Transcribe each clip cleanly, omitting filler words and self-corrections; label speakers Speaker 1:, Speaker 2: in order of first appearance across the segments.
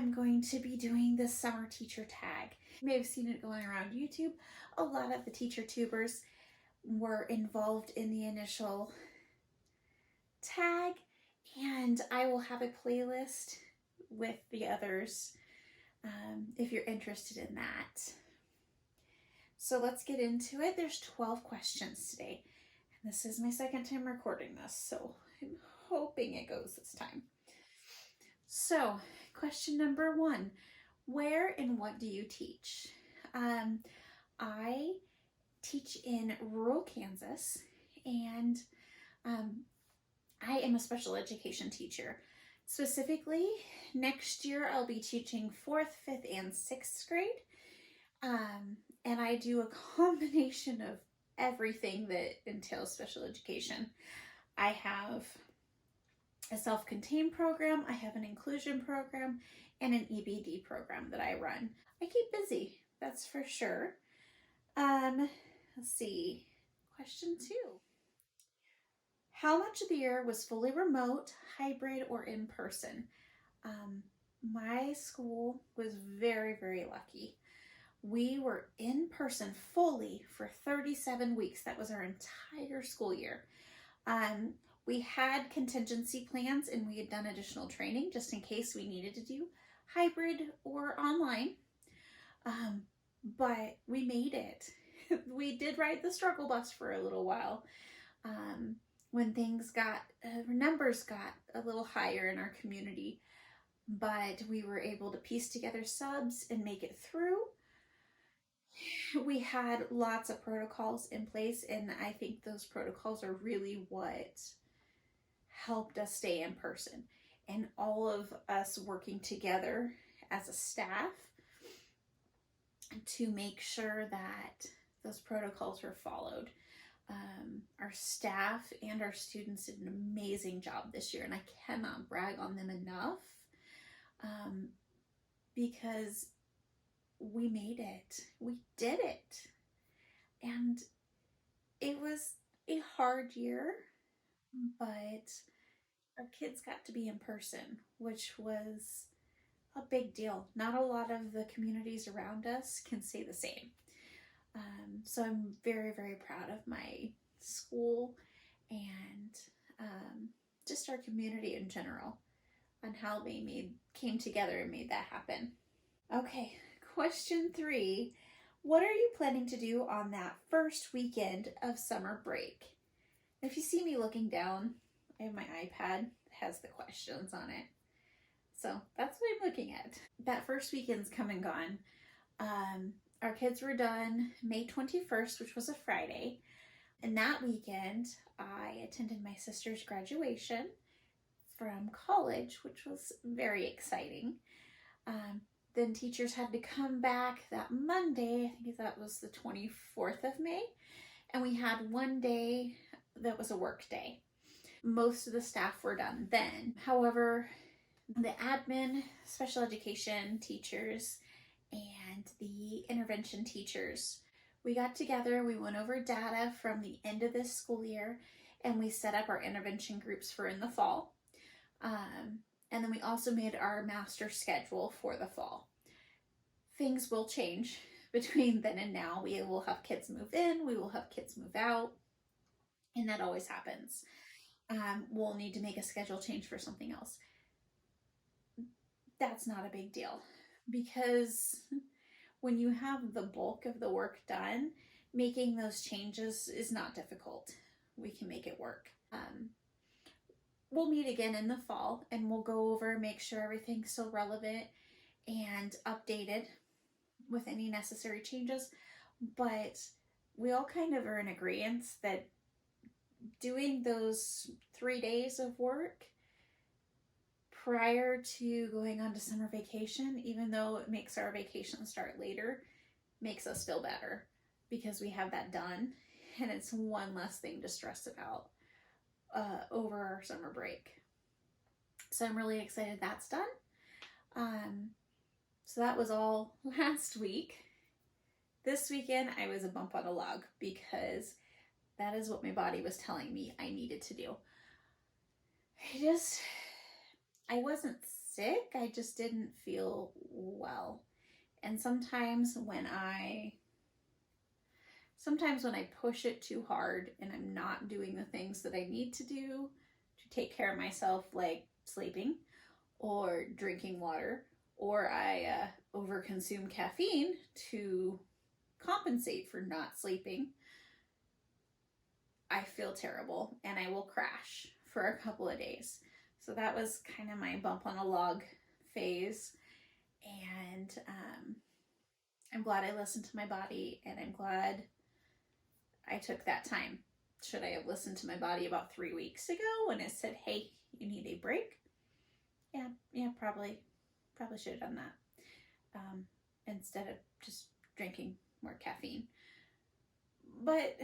Speaker 1: I'm going to be doing the summer teacher tag. You may have seen it going around YouTube. A lot of the teacher tubers were involved in the initial tag, and I will have a playlist with the others if you're interested in that. So let's get into it. There's 12 questions today. And this is my second time recording this, so I'm hoping it goes this time. So, question number 1. Where and what do you teach? I teach in rural Kansas, and I am a special education teacher. Specifically, next year I'll be teaching 4th, 5th, and 6th grade. And I do a combination of everything that entails special education. I have a self-contained program, I have an inclusion program, and an EBD program that I run. I keep busy, that's for sure. Let's see, question 2. How much of the year was fully remote, hybrid, or in person? My school was very, very lucky. We were in person fully for 37 weeks. That was our entire school year. We had contingency plans, and we had done additional training just in case we needed to do hybrid or online. But we made it. We did ride the struggle bus for a little while. When things got, numbers got a little higher in our community, but we were able to piece together subs and make it through. We had lots of protocols in place, and I think those protocols are really what helped us stay in person, and all of us working together as a staff to make sure that those protocols were followed. Our staff and our students did an amazing job this year, and I cannot brag on them enough because we made it. We did it. And it was a hard year, but our kids got to be in person, which was a big deal. Not a lot of the communities around us can say the same. So I'm very, very proud of my school and just our community in general on how they came together and made that happen. Okay, question 3. What are you planning to do on that first weekend of summer break? If you see me looking down, I have my iPad, it has the questions on it. So that's what I'm looking at. That first weekend's come and gone. Our kids were done May 21st, which was a Friday. And that weekend, I attended my sister's graduation from college, which was very exciting. Then teachers had to come back that Monday, I think that was the 24th of May, and we had one day that was a work day. Most of the staff were done then. However, the admin, special education teachers, and the intervention teachers, we got together, we went over data from the end of this school year, and we set up our intervention groups for in the fall. And then we also made our master schedule for the fall. Things will change between then and now. We will have kids move in, we will have kids move out, and that always happens. We'll need to make a schedule change for something else. That's not a big deal, because when you have the bulk of the work done, making those changes is not difficult. We can make it work. We'll meet again in the fall, and we'll go over, make sure everything's still relevant and updated with any necessary changes. But we all kind of are in agreement that doing those 3 days of work prior to going on to summer vacation, even though it makes our vacation start later, makes us feel better because we have that done, and it's one less thing to stress about over our summer break. So I'm really excited that's done. So that was all last week. This weekend I was a bump on a log because that is what my body was telling me I needed to do. I wasn't sick. I just didn't feel well. And sometimes when I push it too hard and I'm not doing the things that I need to do to take care of myself, like sleeping or drinking water, or I overconsume caffeine to compensate for not sleeping, I feel terrible and I will crash for a couple of days. So that was kind of my bump on a log phase. And I'm glad I listened to my body, and I'm glad I took that time. Should I have listened to my body about 3 weeks ago when it said, hey, you need a break? Yeah, probably should have done that instead of just drinking more caffeine. But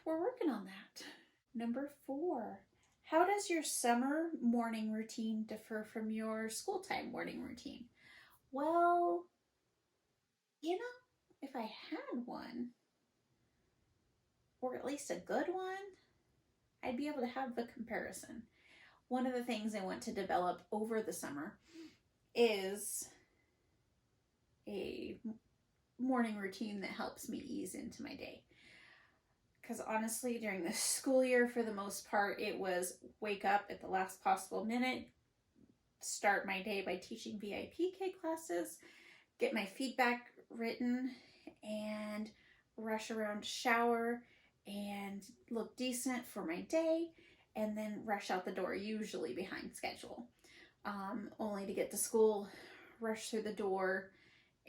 Speaker 1: we're working on that. Number 4, how does your summer morning routine differ from your school time morning routine? Well, if I had one, or at least a good one, I'd be able to have the comparison. One of the things I want to develop over the summer is a morning routine that helps me ease into my day. Because honestly, during the school year, for the most part, it was wake up at the last possible minute, start my day by teaching VIPK classes, get my feedback written, and rush around to shower and look decent for my day, and then rush out the door, usually behind schedule, only to get to school, rush through the door,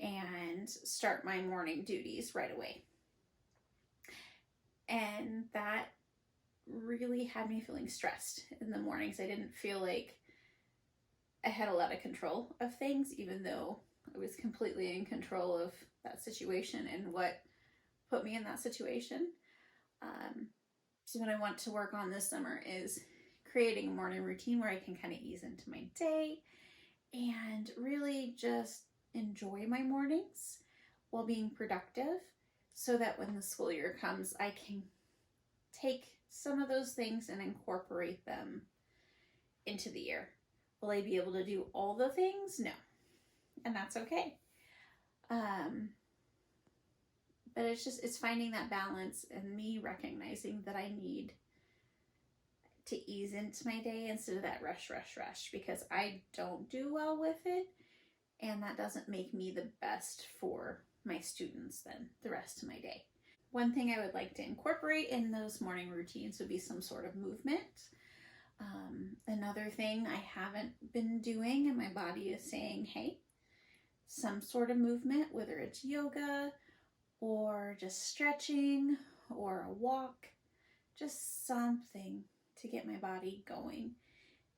Speaker 1: and start my morning duties right away. And that really had me feeling stressed in the mornings. I didn't feel like I had a lot of control of things, even though I was completely in control of that situation and what put me in that situation. So what I want to work on this summer is creating a morning routine where I can kind of ease into my day and really just enjoy my mornings while being productive, so that when the school year comes, I can take some of those things and incorporate them into the year. Will I be able to do all the things? No. And that's okay. But it's finding that balance and me recognizing that I need to ease into my day instead of that rush, because I don't do well with it. And that doesn't make me the best for my students then the rest of my day. One thing I would like to incorporate in those morning routines would be some sort of movement. Another thing I haven't been doing and my body is saying, hey, some sort of movement, whether it's yoga or just stretching or a walk, just something to get my body going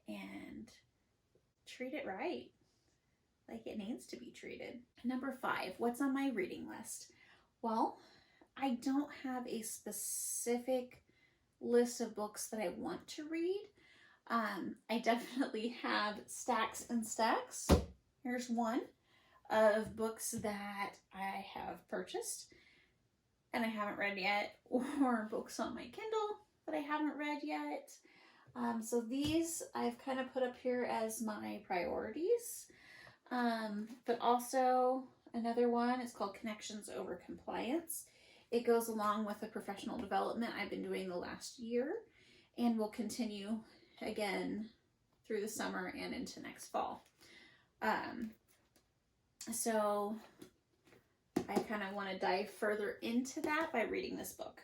Speaker 1: and treat it right, like it needs to be treated. Number 5, what's on my reading list? Well, I don't have a specific list of books that I want to read. I definitely have stacks and stacks. Here's one of books that I have purchased and I haven't read yet, or books on my Kindle that I haven't read yet. So these I've kind of put up here as my priorities. But also another one is called Connections Over Compliance. It goes along with the professional development I've been doing the last year and will continue again through the summer and into next fall. So I kind of want to dive further into that by reading this book.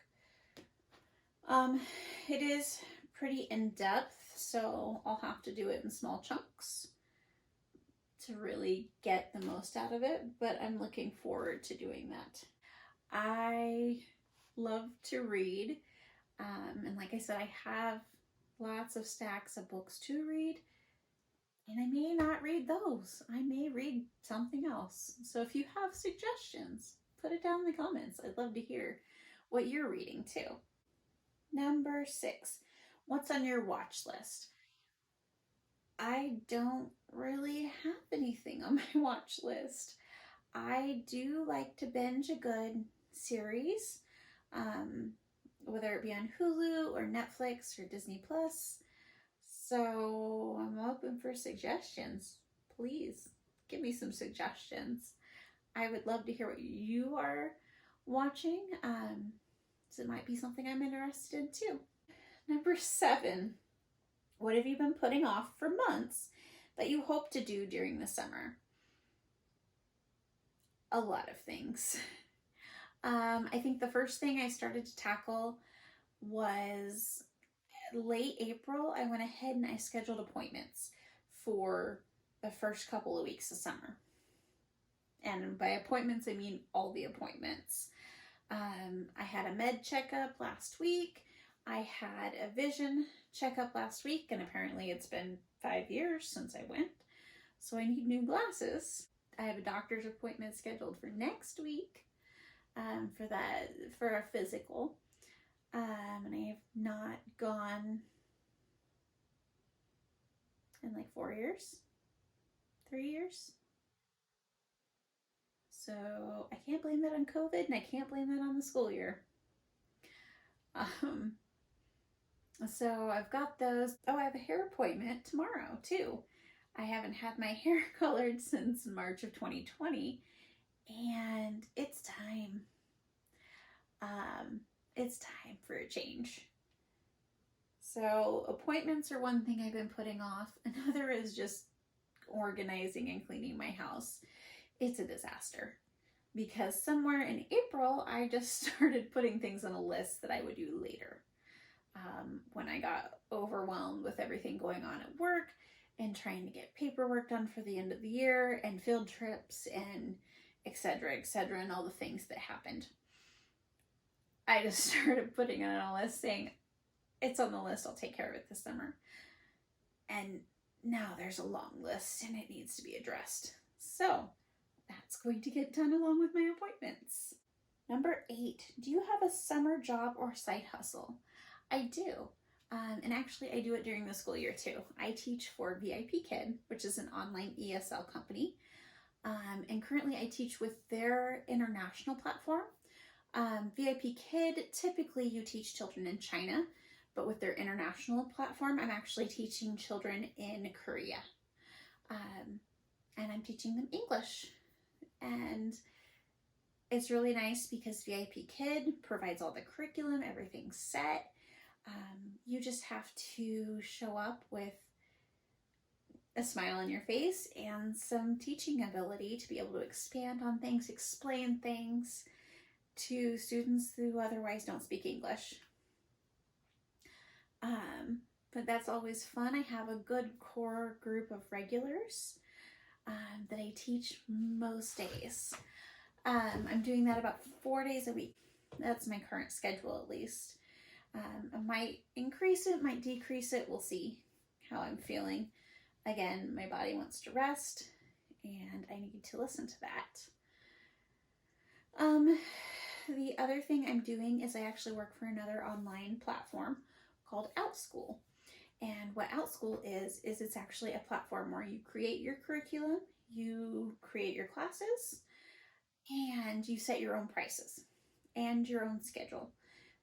Speaker 1: It is pretty in-depth, so I'll have to do it in small chunks to really get the most out of it, but I'm looking forward to doing that. I love to read, and like I said, I have lots of stacks of books to read, and I may not read those. I may read something else. So if you have suggestions, put it down in the comments. I'd love to hear what you're reading too. Number 6, what's on your watch list? I don't really have anything on my watch list. I do like to binge a good series, whether it be on Hulu or Netflix or Disney Plus. So I'm open for suggestions. please give me some suggestions. I would love to hear what you are watching. So it might be something I'm interested in too. Number 7, what have you been putting off for months that you hope to do during the summer? A lot of things. I think the first thing I started to tackle was late April. I went ahead and I scheduled appointments for the first couple of weeks of summer. And by appointments, I mean all the appointments. I had a med checkup last week. I had a vision checkup last week, and apparently it's been 5 years since I went, so I need new glasses. I have a doctor's appointment scheduled for next week for a physical, and I have not gone in like 4 years, 3 years. So I can't blame that on COVID, and I can't blame that on the school year. So I've got those. Oh, I have a hair appointment tomorrow too. I haven't had my hair colored since March of 2020, and it's time. It's time for a change. So appointments are one thing I've been putting off. Another is just organizing and cleaning my house. It's a disaster because somewhere in April, I just started putting things on a list that I would do later. When I got overwhelmed with everything going on at work and trying to get paperwork done for the end of the year and field trips and etc., and all the things that happened, I just started putting it on a list saying, it's on the list, I'll take care of it this summer. And now there's a long list and it needs to be addressed. So that's going to get done along with my appointments. Number 8, do you have a summer job or side hustle? I do. And actually I do it during the school year too. I teach for VIP Kid, which is an online ESL company. And currently I teach with their international platform. VIP Kid, typically you teach children in China, but with their international platform, I'm actually teaching children in Korea. And I'm teaching them English. And it's really nice because VIP Kid provides all the curriculum, everything's set. You just have to show up with a smile on your face and some teaching ability to be able to expand on things, explain things to students who otherwise don't speak English. But that's always fun. I have a good core group of regulars that I teach most days. I'm doing that about 4 days a week. That's my current schedule, at least. I might increase it, might decrease it. We'll see how I'm feeling. Again, my body wants to rest, and I need to listen to that. The other thing I'm doing is I actually work for another online platform called OutSchool. And what OutSchool is it's actually a platform where you create your curriculum, you create your classes, and you set your own prices and your own schedule.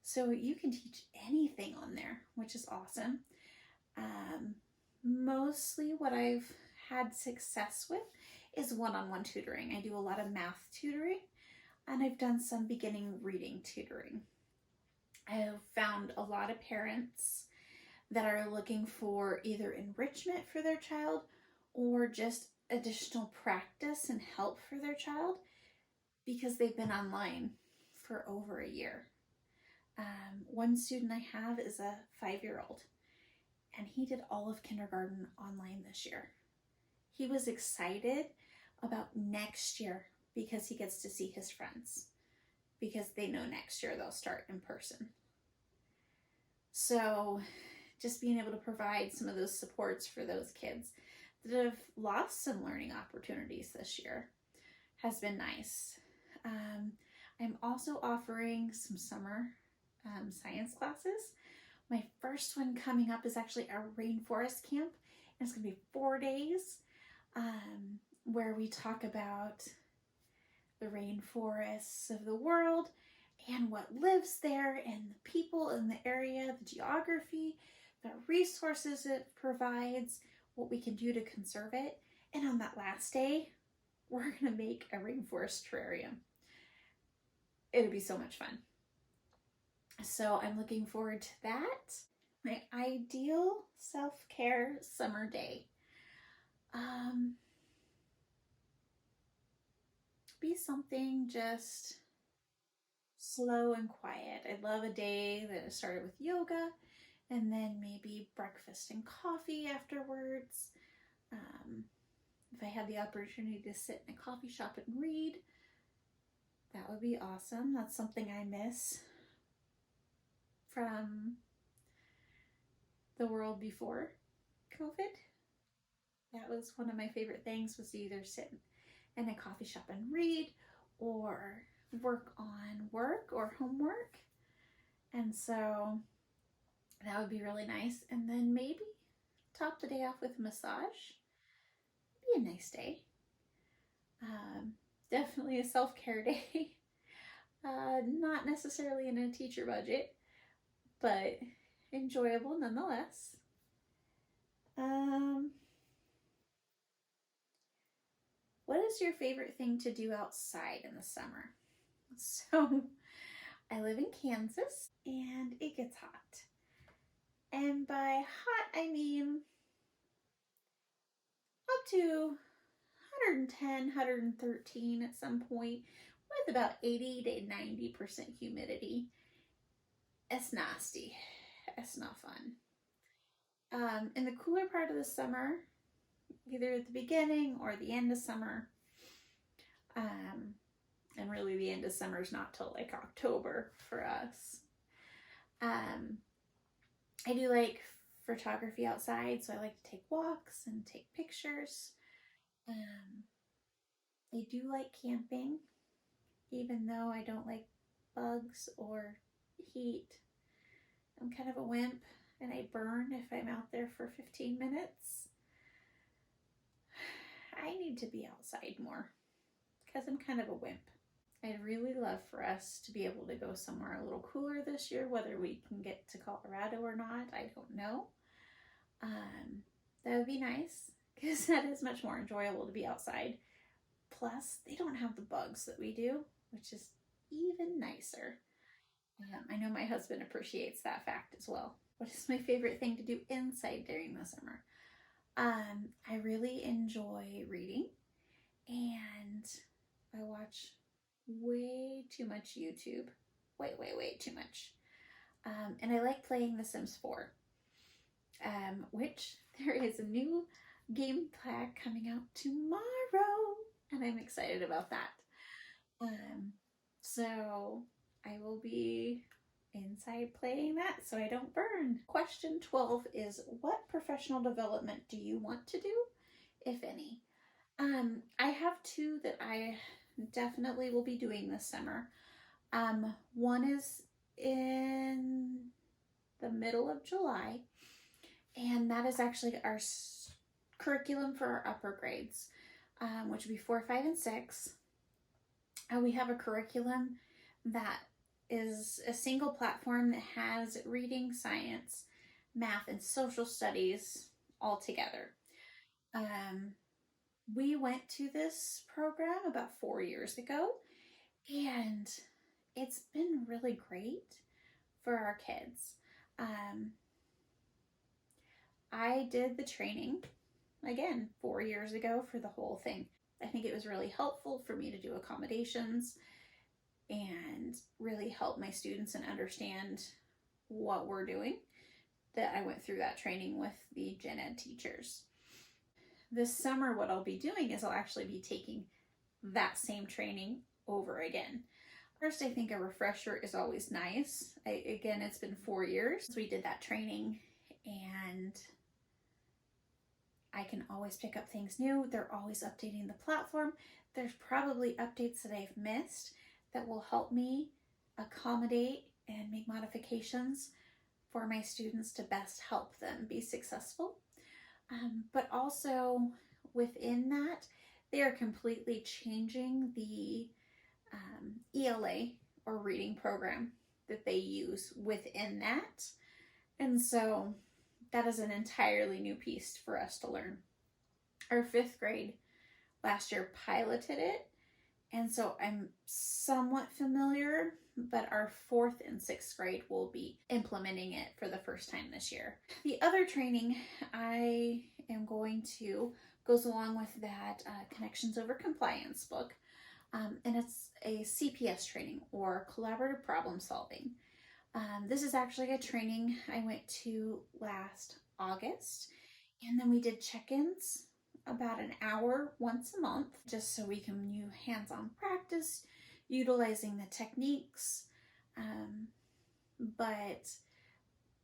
Speaker 1: So you can teach anything on there, which is awesome. Mostly what I've had success with is one-on-one tutoring. I do a lot of math tutoring, and I've done some beginning reading tutoring. I have found a lot of parents that are looking for either enrichment for their child or just additional practice and help for their child because they've been online for over a year. One student I have is a 5-year-old, and he did all of kindergarten online this year. He was excited about next year because he gets to see his friends, because they know next year they'll start in person. So just being able to provide some of those supports for those kids that have lost some learning opportunities this year has been nice. I'm also offering some summer science classes. My first one coming up is actually a rainforest camp, and it's going to be 4 days where we talk about the rainforests of the world and what lives there and the people in the area, the geography, the resources it provides, what we can do to conserve it, And on that last day, we're going to make a rainforest terrarium. It'll be so much fun. So I'm looking forward to that. My ideal self-care summer day. Be something just slow and quiet. I love a day that started with yoga and then maybe breakfast and coffee afterwards. If I had the opportunity to sit in a coffee shop and read, that would be awesome. That's something I miss from the world before COVID. That was one of my favorite things, was to either sit in a coffee shop and read or work on work or homework. And so that would be really nice. And then maybe top the day off with a massage. Be a nice day. Definitely a self-care day. Not necessarily in a teacher budget, but enjoyable nonetheless. What is your favorite thing to do outside in the summer? So, I live in Kansas and it gets hot. And by hot, I mean up to 110, 113 at some point, with about 80 to 90% humidity. It's nasty. It's not fun. In the cooler part of the summer, either at the beginning or the end of summer, and really the end of summer is not till like October for us. I do like photography outside, so I like to take walks and take pictures. I do like camping, even though I don't like bugs or heat. I'm kind of a wimp and I burn if I'm out there for 15 minutes. I need to be outside more because I'm kind of a wimp. I'd really love for us to be able to go somewhere a little cooler this year. Whether we can get to Colorado or not, I don't know. That would be nice because that is much more enjoyable to be outside. Plus, they don't have the bugs that we do, which is even nicer. I know my husband appreciates that fact as well. What is my favorite thing to do inside during the summer? I really enjoy reading, and I watch way too much YouTube. Way too much. And I like playing The Sims 4, which there is a new game pack coming out tomorrow, and I'm excited about that. So I will be inside playing that so I don't burn. Question 12 is, what professional development do you want to do, if any? I have two that I definitely will be doing this summer. One is in the middle of July, and that is actually our curriculum for our upper grades, which would be 4, 5, and 6. We have a curriculum that is a single platform that has reading, science, math, and social studies all together. We went to this program about 4 years ago, and it's been really great for our kids. I did the training, again, 4 years ago for the whole thing. I think it was really helpful for me to do accommodations and really help my students and understand what we're doing, that I went through that training with the gen ed teachers. This summer, what I'll be doing is I'll actually be taking that same training over again. First, I think a refresher is always nice. Again, it's been 4 years since we did that training, and I can always pick up things new. They're always updating the platform. There's probably updates that I've missed that will help me accommodate and make modifications for my students to best help them be successful. But also within that, they are completely changing the ELA or reading program that they use within that. And so that is an entirely new piece for us to learn. Our 5th grade last year piloted it, and so I'm somewhat familiar, but our 4th and 6th grade will be implementing it for the first time this year. The other training I am going to goes along with that Connections Over Compliance book, and it's a CPS training, or collaborative problem solving. This is actually a training I went to last August, and then we did check-ins about an hour once a month, just so we can do hands-on practice utilizing the techniques. But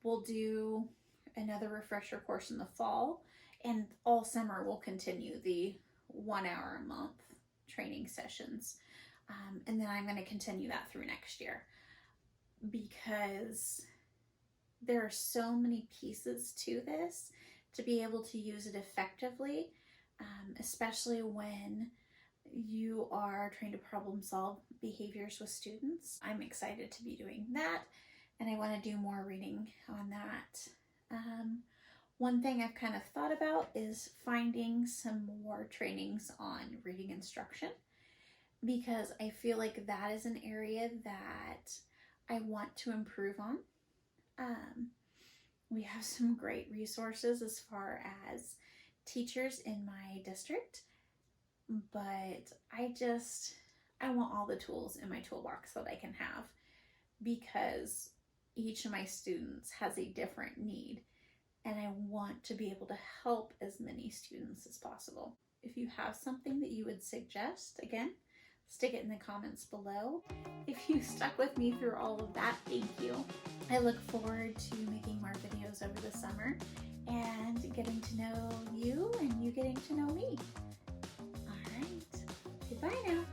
Speaker 1: we'll do another refresher course in the fall, and all summer we'll continue the 1 hour a month training sessions. And then I'm going to continue that through next year, because there are so many pieces to this to be able to use it effectively, especially when you are trying to problem solve behaviors with students. I'm excited to be doing that, and I want to do more reading on that. One thing I've kind of thought about is finding some more trainings on reading instruction, because I feel like that is an area that I want to improve on. We have some great resources as far as teachers in my district, but I want all the tools in my toolbox that I can have, because each of my students has a different need, and I want to be able to help as many students as possible. If you have something that you would suggest, again, stick it in the comments below. If you stuck with me through all of that, thank you. I look forward to making more videos over the summer and getting to know you and you getting to know me. All right, goodbye now.